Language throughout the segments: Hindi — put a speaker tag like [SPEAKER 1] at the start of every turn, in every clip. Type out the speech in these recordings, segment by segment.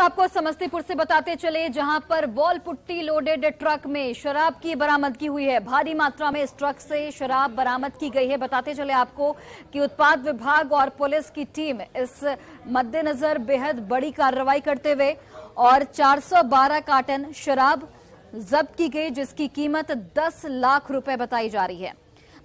[SPEAKER 1] आपको समस्तीपुर से बताते चले, जहां पर वॉल पुट्टी लोडेड ट्रक में शराब की बरामदगी हुई है। भारी मात्रा में इस ट्रक से शराब बरामद की गई है। बताते चले आपको कि उत्पाद विभाग और पुलिस की टीम इस मद्देनजर बेहद बड़ी कार्रवाई करते हुए और 412 कार्टन शराब जब्त की गई, जिसकी कीमत 10 लाख रुपए बताई जा रही है।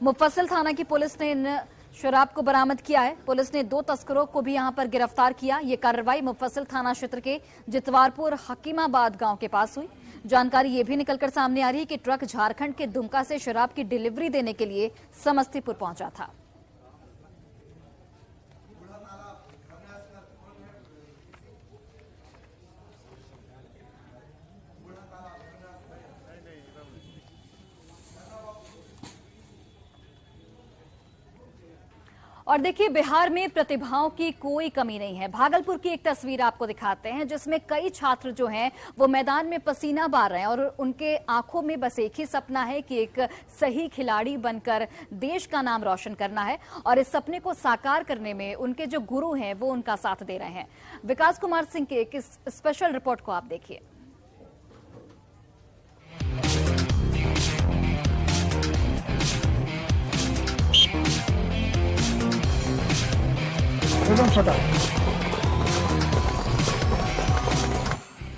[SPEAKER 1] मुफस्सिल थाना की पुलिस ने इन शराब को बरामद किया है। पुलिस ने 2 तस्करों को भी यहां पर गिरफ्तार किया। ये कार्रवाई मुफस्सिल थाना क्षेत्र के जितवारपुर हकीमाबाद गांव के पास हुई। जानकारी ये भी निकलकर सामने आ रही है कि ट्रक झारखंड के दुमका से शराब की डिलीवरी देने के लिए समस्तीपुर पहुंचा था। और देखिए, बिहार में प्रतिभाओं की कोई कमी नहीं है। भागलपुर की एक तस्वीर आपको दिखाते हैं, जिसमें कई छात्र जो हैं वो मैदान में पसीना बहा रहे हैं और उनके आंखों में बस एक ही सपना है कि एक सही खिलाड़ी बनकर देश का नाम रोशन करना है। और इस सपने को साकार करने में उनके जो गुरु हैं वो उनका साथ दे रहे हैं। विकास कुमार सिंह के एक स्पेशल रिपोर्ट को आप देखिए।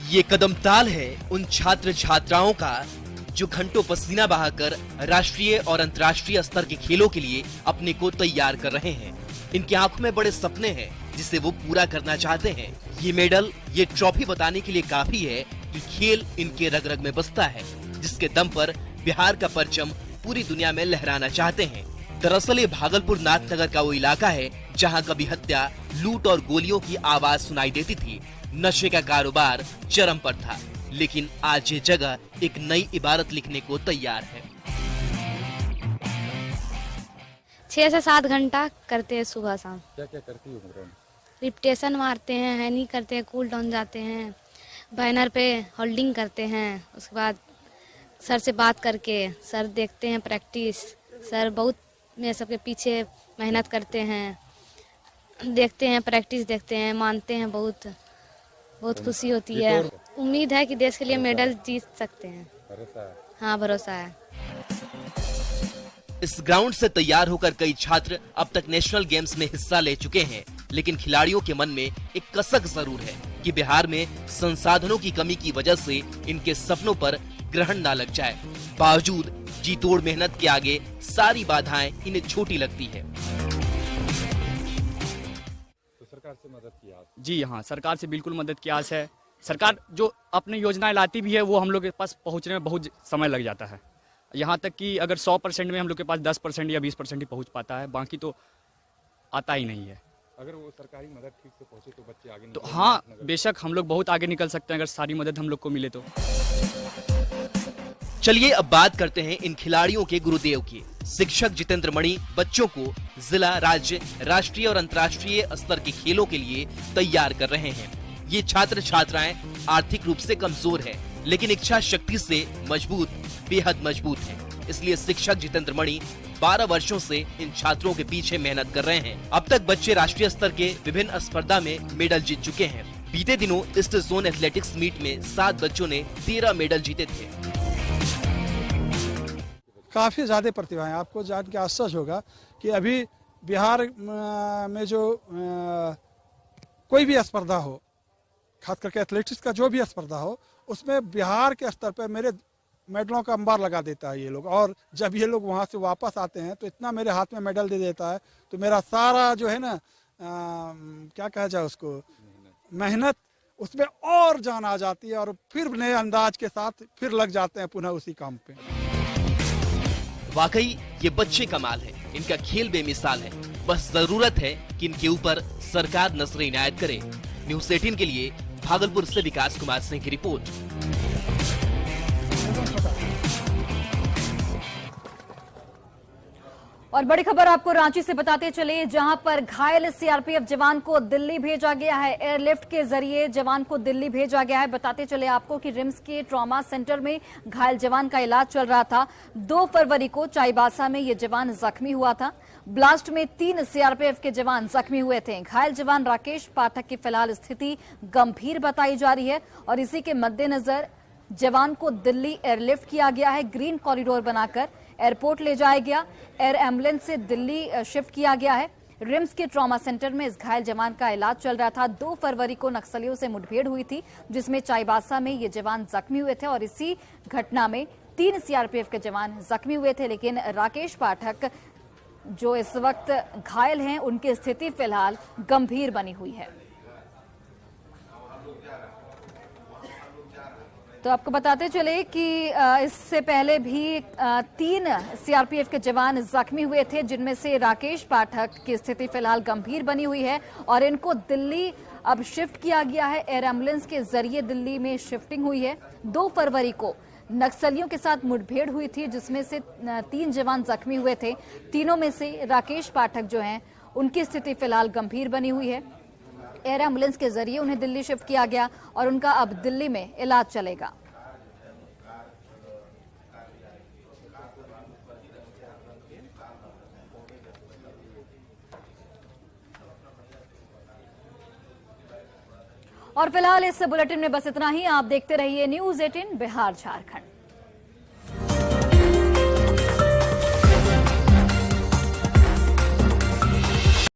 [SPEAKER 2] ये कदम ताल है उन छात्र छात्राओं का जो घंटों पसीना बहाकर राष्ट्रीय और अंतर्राष्ट्रीय स्तर के खेलों के लिए अपने को तैयार कर रहे हैं। इनकी आंखों में बड़े सपने हैं जिसे वो पूरा करना चाहते हैं। ये मेडल, ये ट्रॉफी बताने के लिए काफी है कि खेल इनके रग रग में बसता है, जिसके दम पर बिहार का परचम पूरी दुनिया में लहराना चाहते हैं। दरअसल ये भागलपुर नाथनगर का वो इलाका है जहां कभी हत्या, लूट और गोलियों की आवाज सुनाई देती थी। नशे का कारोबार चरम पर था, लेकिन आज ये जगह एक नई इबारत लिखने को तैयार है।
[SPEAKER 3] 6 से 7 घंटा करते हैं सुबह शाम।
[SPEAKER 4] क्या क्या करती हो?
[SPEAKER 3] रिपटेशन मारते हैं, हैनी करते हैं, कूल डाउन जाते हैं, बैनर पे होल्डिंग करते हैं। उसके बाद सर से बात करके सर देखते हैं प्रैक्टिस। सर बहुत में सबके पीछे मेहनत करते हैं, देखते हैं प्रैक्टिस, देखते हैं, मानते हैं। बहुत खुशी होती है। उम्मीद है कि देश के लिए मेडल जीत सकते हैं।
[SPEAKER 4] भरोसा है?
[SPEAKER 3] हाँ, भरोसा है।
[SPEAKER 2] इस ग्राउंड से तैयार होकर कई छात्र अब तक नेशनल गेम्स में हिस्सा ले चुके हैं, लेकिन खिलाड़ियों के मन में एक कसक जरूर है कि बिहार में संसाधनों की कमी की वजह से इनके सपनों पर ग्रहण ना लग जाए। बावजूद जी तोड़ मेहनत के आगे सारी बाधाएं इन्हें छोटी लगती है।
[SPEAKER 4] तो सरकार से मदद की आस?
[SPEAKER 5] जी हाँ, सरकार से बिल्कुल मदद की आस है। सरकार जो अपनी योजनाएं लाती भी है वो हम लोग के पास पहुंचने में बहुत समय लग जाता है। यहाँ तक कि अगर 100% में हम लोग के पास 10% या 20% ही पहुंच पाता है, बाकी तो आता ही नहीं है।
[SPEAKER 4] अगर वो सरकारी मदद ठीक से पहुंचे तो बच्चे आगे
[SPEAKER 5] तो हाँ, बेशक हम लोग बहुत आगे निकल सकते हैं अगर सारी मदद हम लोग को मिले तो।
[SPEAKER 2] चलिए अब बात करते हैं इन खिलाड़ियों के गुरुदेव की। शिक्षक जितेंद्र मणि बच्चों को जिला, राज्य, राष्ट्रीय और अंतर्राष्ट्रीय स्तर के खेलों के लिए तैयार कर रहे हैं। ये छात्र छात्राएं आर्थिक रूप से कमजोर हैं, लेकिन इच्छा शक्ति से मजबूत, बेहद मजबूत हैं। इसलिए शिक्षक जितेंद्र मणि 12 वर्षों से इन छात्रों के पीछे मेहनत कर रहे हैं। अब तक बच्चे राष्ट्रीय स्तर के विभिन्न स्पर्धा में मेडल जीत चुके हैं। बीते दिनों ईस्ट जोन एथलेटिक्स मीट में 7 बच्चों ने 13 मेडल जीते थे।
[SPEAKER 6] काफ़ी ज़्यादा प्रतिभाएं, आपको जान के आश्चर्य होगा कि अभी बिहार में जो कोई भी स्पर्धा हो, खास करके एथलेटिक्स का जो भी स्पर्धा हो, उसमें बिहार के स्तर पर मेरे मेडलों का अंबार लगा देता है ये लोग। और जब ये लोग वहाँ से वापस आते हैं तो इतना मेरे हाथ में मेडल दे देता है, तो मेरा सारा जो है ना क्या कहा जाए उसको, मेहनत, उसमें और जान आ जाती है और फिर नए अंदाज के साथ फिर लग जाते हैं पुनः उसी काम पे।
[SPEAKER 2] वाकई ये बच्चे कमाल है, इनका खेल बेमिसाल है। बस जरूरत है कि इनके ऊपर सरकार नजर इनायत करे। न्यूज़ 18 के लिए भागलपुर से विकास कुमार सिंह की रिपोर्ट।
[SPEAKER 1] और बड़ी खबर आपको रांची से बताते चले, जहां पर घायल सीआरपीएफ जवान को दिल्ली भेजा गया है। एयरलिफ्ट के जरिए जवान को दिल्ली भेजा गया है। बताते चले आपको कि रिम्स के ट्रॉमा सेंटर में घायल जवान का इलाज चल रहा था। 2 फरवरी को चाईबासा में ये जवान जख्मी हुआ था। ब्लास्ट में 3 सीआरपीएफ के जवान जख्मी हुए थे। घायल जवान राकेश पाठक की फिलहाल स्थिति गंभीर बताई जा रही है और इसी के मद्देनजर जवान को दिल्ली एयरलिफ्ट किया गया है। ग्रीन कॉरिडोर बनाकर एयरपोर्ट ले जाया गया। एयर एम्बुलेंस से दिल्ली शिफ्ट किया गया है। रिम्स के ट्रॉमा सेंटर में इस घायल जवान का इलाज चल रहा था। 2 फरवरी को नक्सलियों से मुठभेड़ हुई थी, जिसमें चाईबासा में ये जवान जख्मी हुए थे और इसी घटना में 3 सीआरपीएफ के जवान जख्मी हुए थे। लेकिन राकेश पाठक जो इस वक्त घायल हैं, उनकी स्थिति फिलहाल गंभीर बनी हुई है। तो आपको बताते चले कि इससे पहले भी 3 सीआरपीएफ के जवान जख्मी हुए थे, जिनमें से राकेश पाठक की स्थिति फिलहाल गंभीर बनी हुई है और इनको दिल्ली अब शिफ्ट किया गया है। एयर एम्बुलेंस के जरिए दिल्ली में शिफ्टिंग हुई है। 2 फरवरी को नक्सलियों के साथ मुठभेड़ हुई थी, जिसमें से 3 जवान जख्मी हुए थे। तीनों में से राकेश पाठक जो हैं, उनकी स्थिति फिलहाल गंभीर बनी हुई है। एयर एम्बुलेंस के जरिए उन्हें दिल्ली शिफ्ट किया गया और उनका अब दिल्ली में इलाज चलेगा। और फिलहाल इस बुलेटिन में बस इतना ही। आप देखते रहिए न्यूज़ 18 बिहार झारखंड।